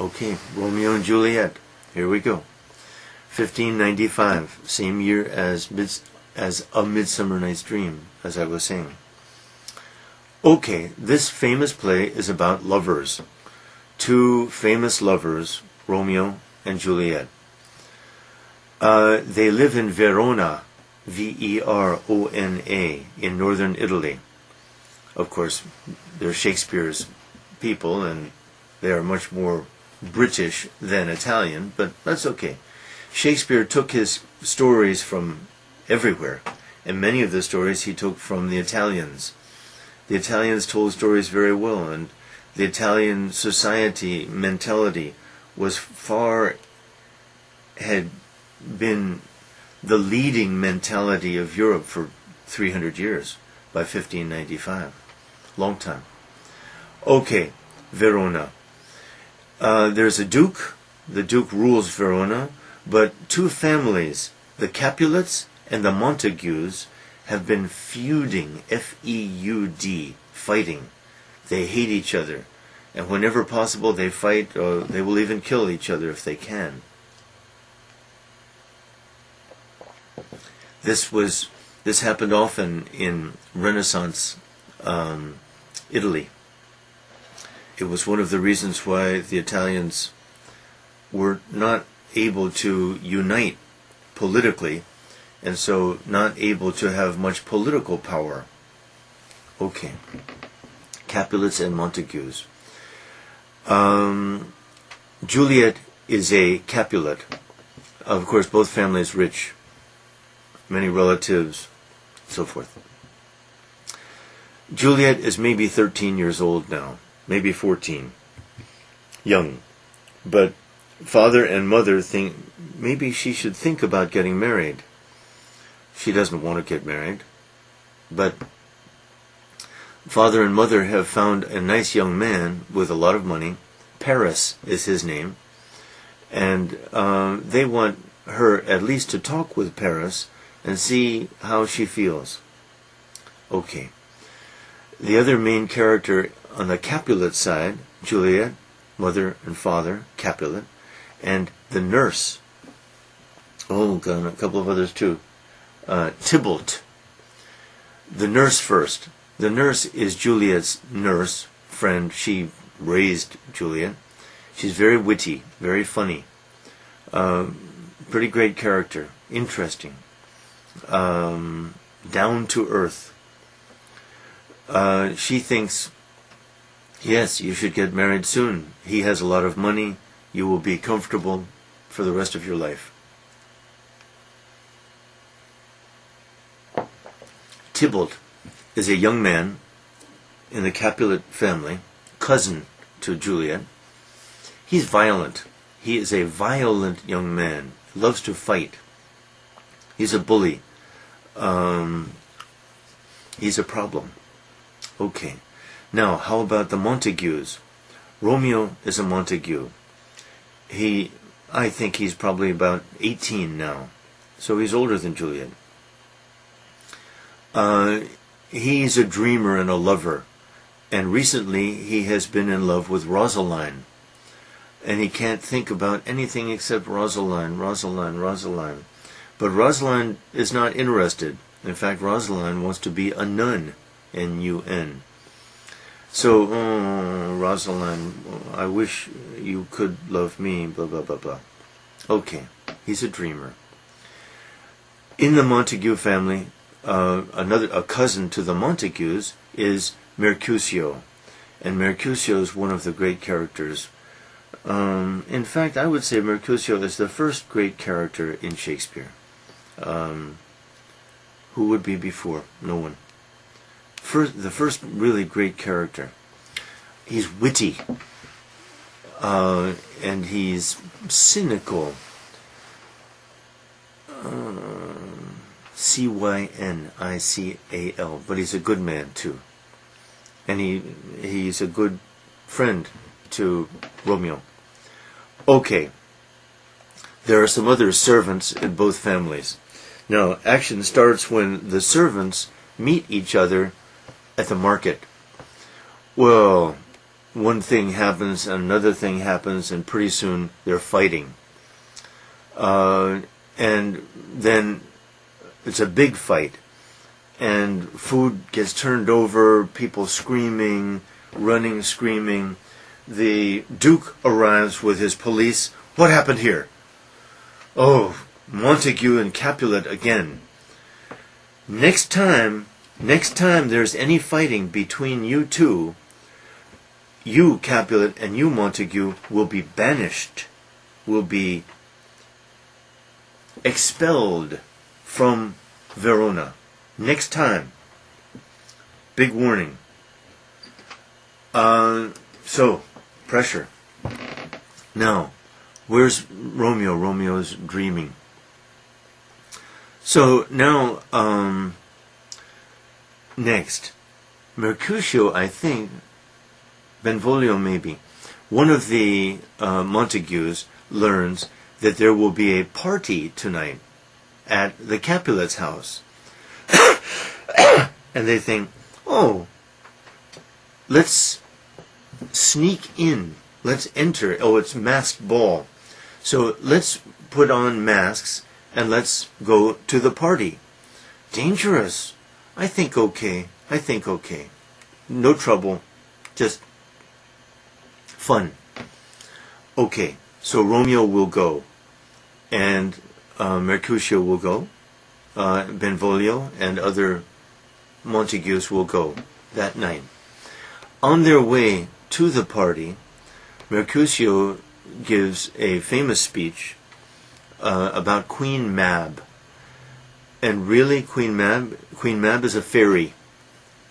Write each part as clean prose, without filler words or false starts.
Okay, Romeo and Juliet. Here we go. 1595, same year as A Midsummer Night's Dream, as I was saying. Okay, this famous play is about lovers. Two famous lovers, Romeo and Juliet. They live in Verona, Verona, in northern Italy. Of course, they're Shakespeare's people, and they are much more British than Italian, but that's okay. Shakespeare took his stories from everywhere, and many of the stories he took from the Italians. The Italians told stories very well, and the Italian society mentality had been the leading mentality of Europe for 300 years by 1595. Long time. Okay, Verona. There's a duke. The duke rules Verona, but two families, the Capulets and the Montagues, have been feuding, F-E-U-D, fighting. They hate each other, and whenever possible they fight, or they will even kill each other if they can. This happened often in Renaissance Italy. It was one of the reasons why the Italians were not able to unite politically, and so not able to have much political power. Okay. Capulets and Montagues. Juliet is a Capulet. Of course, both families rich, many relatives, so forth. Juliet is maybe 13 years old now, maybe 14. Young. But father and mother think maybe she should think about getting married. She doesn't want to get married, but father and mother have found a nice young man with a lot of money. Paris is his name, and they want her at least to talk with Paris and see how she feels. Okay. The other main character on the Capulet side, Juliet, mother and father, Capulet, and the nurse. Oh, God, a couple of others too. Tybalt. The nurse first. The nurse is Juliet's nurse friend. She raised Juliet. She's very witty, very funny. Pretty great character. Interesting. Down to earth. She thinks, yes, you should get married soon. He has a lot of money. You will be comfortable for the rest of your life. Tybalt is a young man in the Capulet family, cousin to Juliet. He's violent. He is a violent young man. Loves to fight. He's a bully. He's a problem. Okay. Now, how about the Montagues? Romeo is a Montague. I think he's probably about 18 now. So he's older than Juliet. He's a dreamer and a lover. And recently he has been in love with Rosaline. And he can't think about anything except Rosaline. But Rosaline is not interested. In fact, Rosaline wants to be a nun. N-U-N. So, Rosaline, I wish you could love me, blah, blah, blah, blah. Okay, he's a dreamer. In the Montague family, a cousin to the Montagues is Mercutio. And Mercutio is one of the great characters. In fact, I would say Mercutio is the first great character in Shakespeare. Who would be before? No one. The first really great character. He's witty. And he's cynical. C-Y-N-I-C-A-L. But he's a good man, too. And he's a good friend to Romeo. Okay. There are some other servants in both families. Now, action starts when the servants meet each other at the market. Well, one thing happens, and another thing happens, and pretty soon they're fighting. And then it's a big fight, and food gets turned over, people screaming, running, screaming. The Duke arrives with his police. What happened here? Oh, Montague and Capulet again. Next time there's any fighting between you two, you, Capulet, and you, Montague, will be banished, will be expelled from Verona. Next time. Big warning. So, pressure. Now, where's Romeo? Romeo's dreaming. So, now, next. Mercutio, I think, Benvolio maybe, one of the Montagues learns that there will be a party tonight at the Capulet's house. And they think, oh, let's sneak in. Let's enter. Oh, it's masked ball. So let's put on masks and let's go to the party. Dangerous. I think okay. No trouble. Just fun. Okay, so Romeo will go. And Mercutio will go. Benvolio and other Montagues will go that night. On their way to the party, Mercutio gives a famous speech about Queen Mab. And really, Queen Mab is a fairy.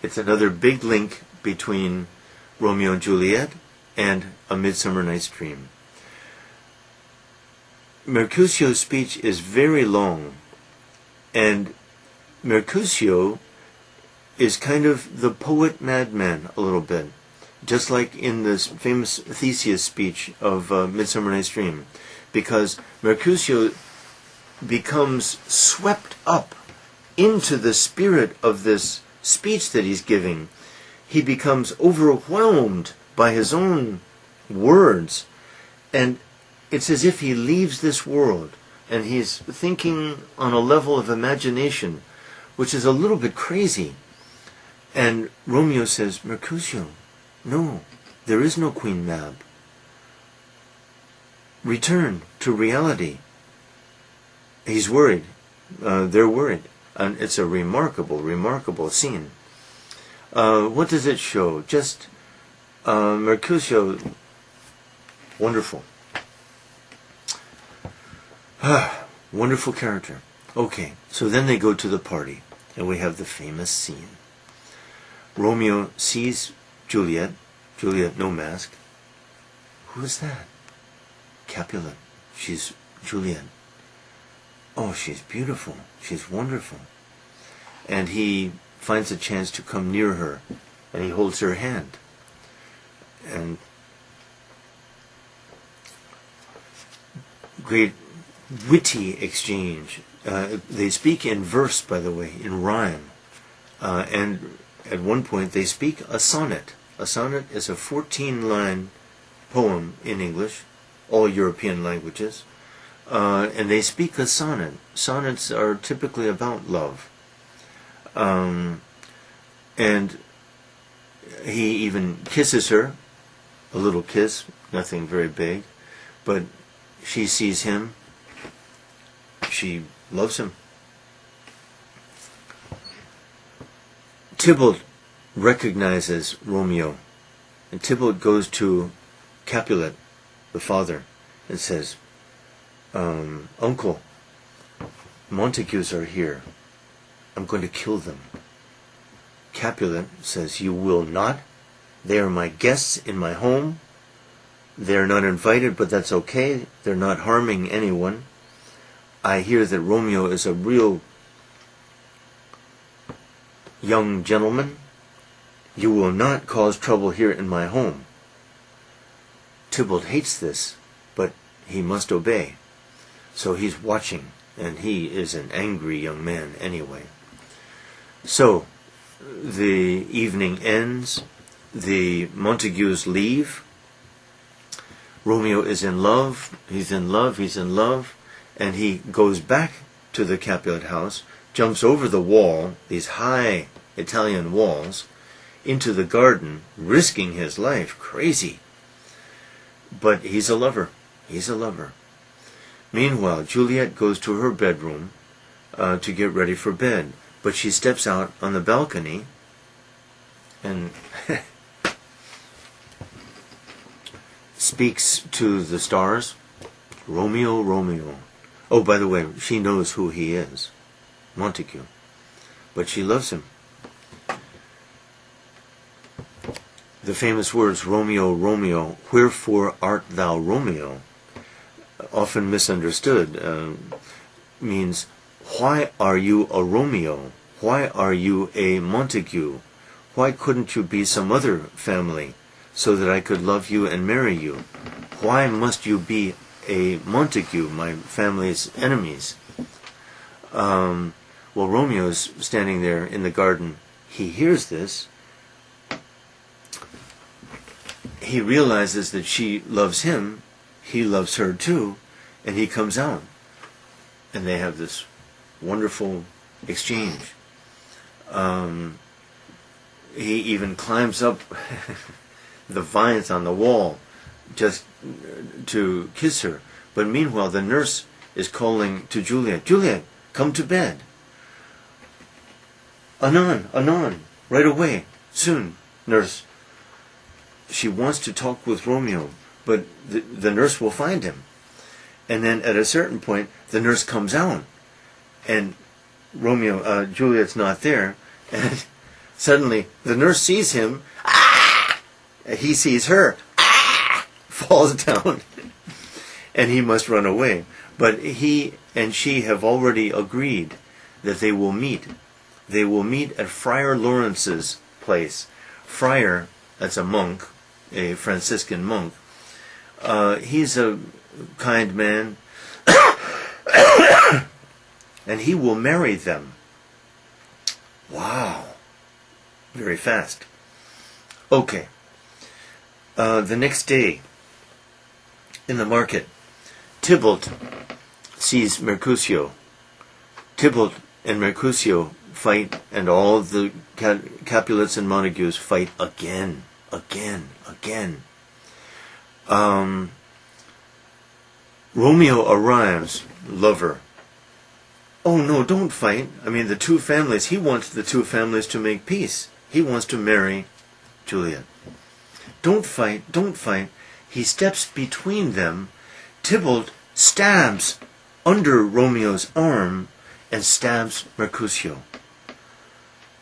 It's another big link between Romeo and Juliet and A Midsummer Night's Dream. Mercutio's speech is very long, and Mercutio is kind of the poet madman a little bit, just like in this famous Theseus speech of Midsummer Night's Dream, because Mercutio becomes swept up into the spirit of this speech that he's giving. He becomes overwhelmed by his own words, and it's as if he leaves this world and he's thinking on a level of imagination which is a little bit crazy. And Romeo says, Mercutio, no, there is no Queen Mab. Return to reality. He's worried. They're worried. And it's a remarkable scene. What does it show? Just Mercutio, wonderful. Wonderful character. Okay, so then they go to the party, and we have the famous scene. Romeo sees Juliet. Juliet, no mask. Who is that? Capulet. She's Juliet. Oh, she's beautiful. She's wonderful. And he finds a chance to come near her, and he holds her hand. And great witty exchange. They speak in verse, by the way, in rhyme. And at one point they speak a sonnet. A sonnet is a 14-line poem in English, all European languages. And they speak a sonnet. Sonnets are typically about love. And he even kisses her, a little kiss, nothing very big, but she sees him. She loves him. Tybalt recognizes Romeo, and Tybalt goes to Capulet, the father, and says, Uncle, Montagues are here. I'm going to kill them. Capulet says, you will not. They are my guests in my home. They're not invited, but that's okay. They're not harming anyone. I hear that Romeo is a real young gentleman. You will not cause trouble here in my home. Tybalt hates this, but he must obey. So he's watching, and he is an angry young man anyway. So the evening ends. the Montagues leave. Romeo is in love, he's in love, he's in love, and he goes back to the Capulet house, jumps over the wall, these high Italian walls, into the garden, risking his life. Crazy. But he's a lover. He's a lover. Meanwhile, Juliet goes to her bedroom to get ready for bed, but she steps out on the balcony and speaks to the stars. Romeo, Romeo. Oh, by the way, she knows who he is, Montague, but she loves him. The famous words, Romeo, Romeo, wherefore art thou Romeo, often misunderstood, means, why are you a Romeo? Why are you a Montague? Why couldn't you be some other family so that I could love you and marry you? Why must you be a Montague, my family's enemies? Well, Romeo's standing there in the garden. He hears this. He realizes that she loves him, he loves her too, and he comes out. And they have this wonderful exchange. He even climbs up the vines on the wall just to kiss her. But meanwhile, the nurse is calling to Juliet, Juliet, come to bed. Anon, anon, right away, soon, nurse. She wants to talk with Romeo, but the nurse will find him. And then at a certain point, the nurse comes out, and Juliet's not there, and suddenly the nurse sees him, he sees her, falls down, and he must run away. But he and she have already agreed that they will meet. They will meet at Friar Lawrence's place. Friar, that's a monk, a Franciscan monk. He's a kind man, and he will marry them. Wow. Very fast. Okay. The next day, in the market, Tybalt sees Mercutio. Tybalt and Mercutio fight, and all the Capulets and Montagues fight again. Romeo arrives, lover. Oh no, don't fight. I mean, the two families, he wants the two families to make peace. He wants to marry Juliet. Don't fight, don't fight. He steps between them. Tybalt stabs under Romeo's arm and stabs Mercutio.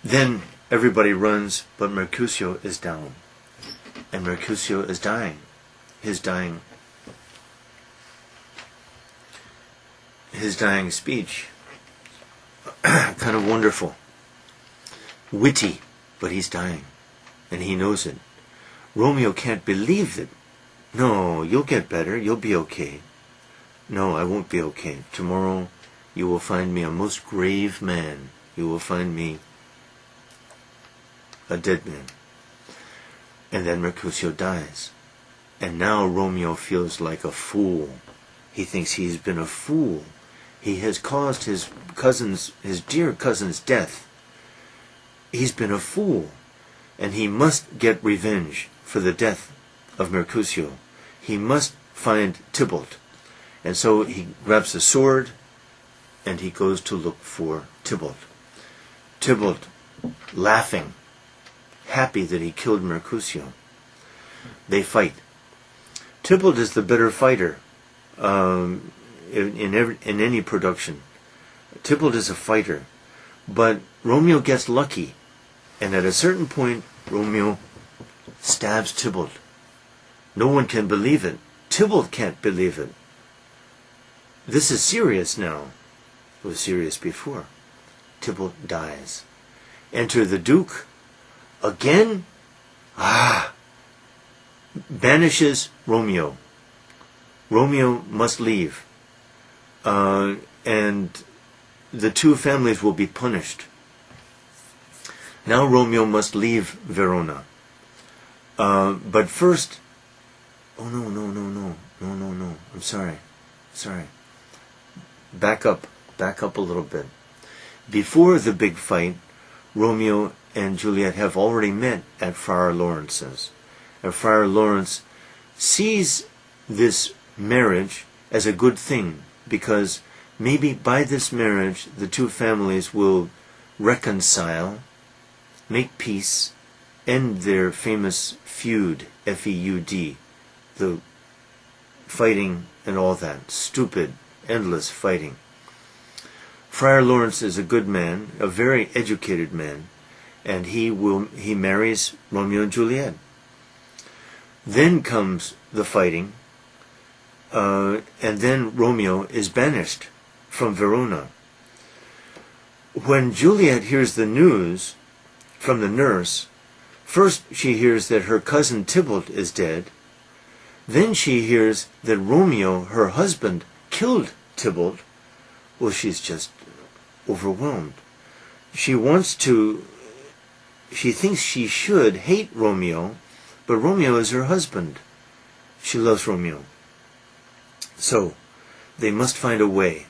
Then everybody runs, but Mercutio is down. And Mercutio is dying. His dying speech. Kind of wonderful. Witty, but he's dying. And he knows it. Romeo can't believe it. No, you'll get better. You'll be okay. No, I won't be okay. Tomorrow you will find me a most grave man. You will find me a dead man. And then Mercutio dies. And now Romeo feels like a fool. He thinks he's been a fool. He has caused his dear cousin's death. He's been a fool. And he must get revenge for the death of Mercutio. He must find Tybalt. And so he grabs a sword and he goes to look for Tybalt. Tybalt, laughing, happy that he killed Mercutio. They fight. Tybalt is the better fighter in any production. Tybalt is a fighter. But Romeo gets lucky. And at a certain point, Romeo stabs Tybalt. No one can believe it. Tybalt can't believe it. This is serious now. It was serious before. Tybalt dies. Enter the Duke. Again? Banishes Romeo. Romeo must leave. And the two families will be punished. Now Romeo must leave Verona. But first, oh no, I'm sorry. Back up a little bit. Before the big fight, Romeo and Juliet have already met at Friar Lawrence's. And Friar Lawrence sees this marriage as a good thing, because maybe by this marriage the two families will reconcile, make peace, end their famous feud, F-E-U-D, the fighting and all that, stupid, endless fighting. Friar Lawrence is a good man, a very educated man, and he marries Romeo and Juliet. Then comes the fighting, and then Romeo is banished from Verona. When Juliet hears the news from the nurse, first she hears that her cousin Tybalt is dead. Then she hears that Romeo, her husband, killed Tybalt. Well, she's just overwhelmed. She thinks she should hate Romeo, but Romeo is her husband. She loves Romeo. So, they must find a way.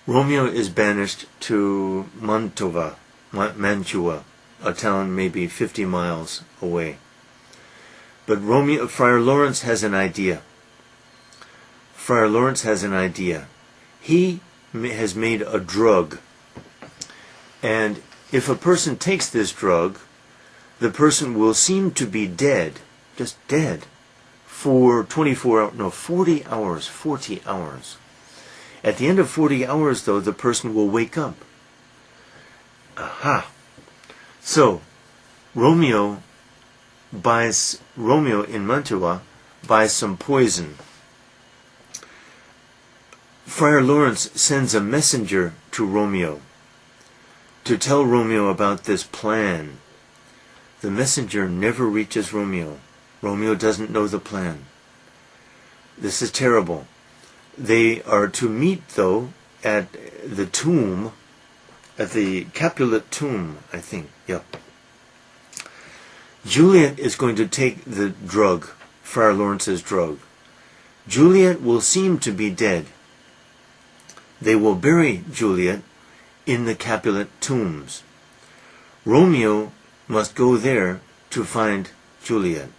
Romeo is banished to Mantua, a town maybe 50 miles away. But Friar Lawrence has an idea. He has made a drug. And if a person takes this drug, the person will seem to be dead, just dead, for 40 hours. At the end of 40 hours, though, the person will wake up. Aha! So, Romeo in Mantua buys some poison. Friar Lawrence sends a messenger to Romeo to tell Romeo about this plan. The messenger never reaches Romeo. Romeo doesn't know the plan. This is terrible. They are to meet, though, at the tomb, at the Capulet tomb, I think. Yep. Juliet is going to take the drug, Friar Lawrence's drug. Juliet will seem to be dead. They will bury Juliet in the Capulet tombs. Romeo must go there to find Juliet.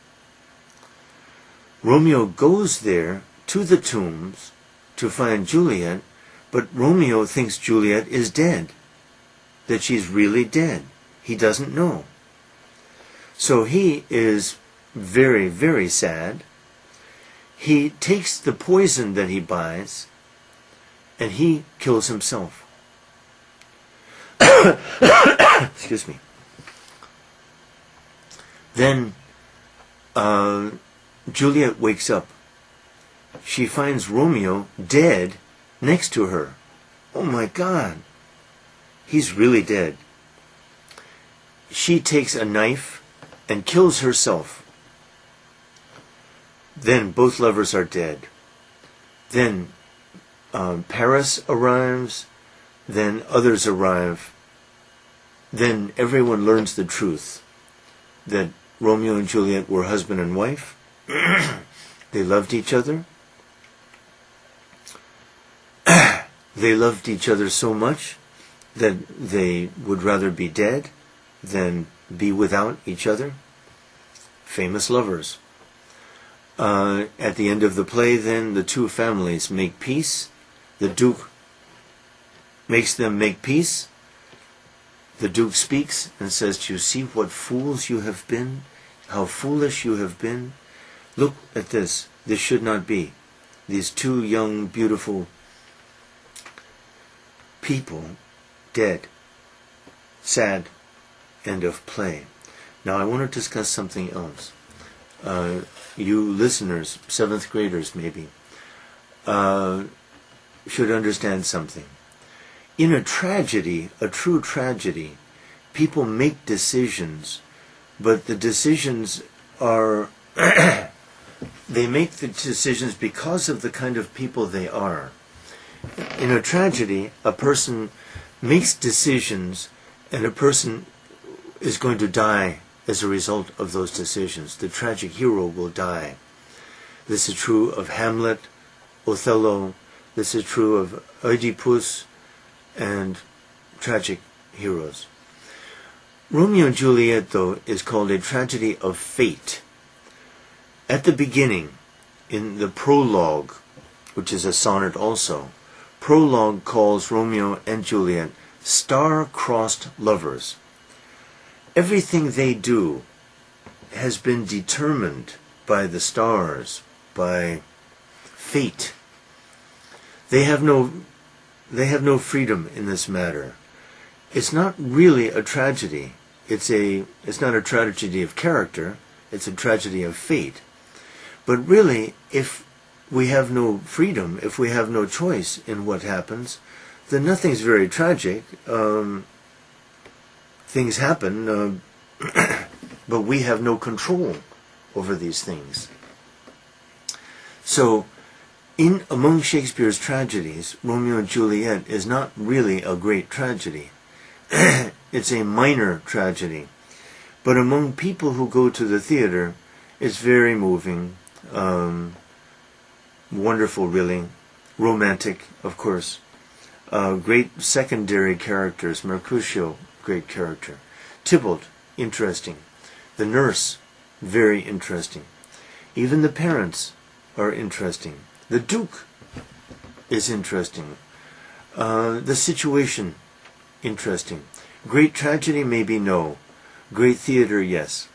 Romeo goes there to the tombs to find Juliet, but Romeo thinks Juliet is dead, that she's really dead. He doesn't know. So he is very, very sad. He takes the poison that he buys, and he kills himself. Excuse me. Then Juliet wakes up. She finds Romeo dead next to her. Oh my God. He's really dead. She takes a knife and kills herself. Then both lovers are dead. Then Paris arrives. Then others arrive. Then everyone learns the truth, that Romeo and Juliet were husband and wife. They loved each other. They loved each other so much that they would rather be dead than be without each other. Famous lovers. At the end of the play, then, the two families make peace. The Duke makes them make peace. The Duke speaks and says, "Do you see what fools you have been? How foolish you have been? Look at this. This should not be. These two young, beautiful people dead." Sad end of play. Now I want to discuss something else. You listeners, 7th graders maybe, should understand something. In a tragedy, a true tragedy, people make decisions, but the decisions are they make the decisions because of the kind of people they are. In a tragedy, a person makes decisions, and a person is going to die as a result of those decisions. The tragic hero will die. This is true of Hamlet, Othello. This is true of Oedipus and tragic heroes. Romeo and Juliet, though, is called a tragedy of fate. At the beginning, in the prologue, which is a sonnet also, prologue calls Romeo and Juliet star-crossed lovers. Everything they do has been determined by the stars, by fate. They have no freedom in this matter. It's not really a tragedy. It's not a tragedy of character. It's a tragedy of fate. But really, if we have no freedom, if we have no choice in what happens, then nothing's very tragic. Things happen, but we have no control over these things. So, among Shakespeare's tragedies, Romeo and Juliet is not really a great tragedy. It's a minor tragedy. But among people who go to the theater, it's very moving, wonderful really, romantic, of course. Great secondary characters. Mercutio, great character. Tybalt, interesting. The nurse, very interesting. Even the parents are interesting. The Duke is interesting. The situation, interesting. Great tragedy, maybe no. Great theater, yes.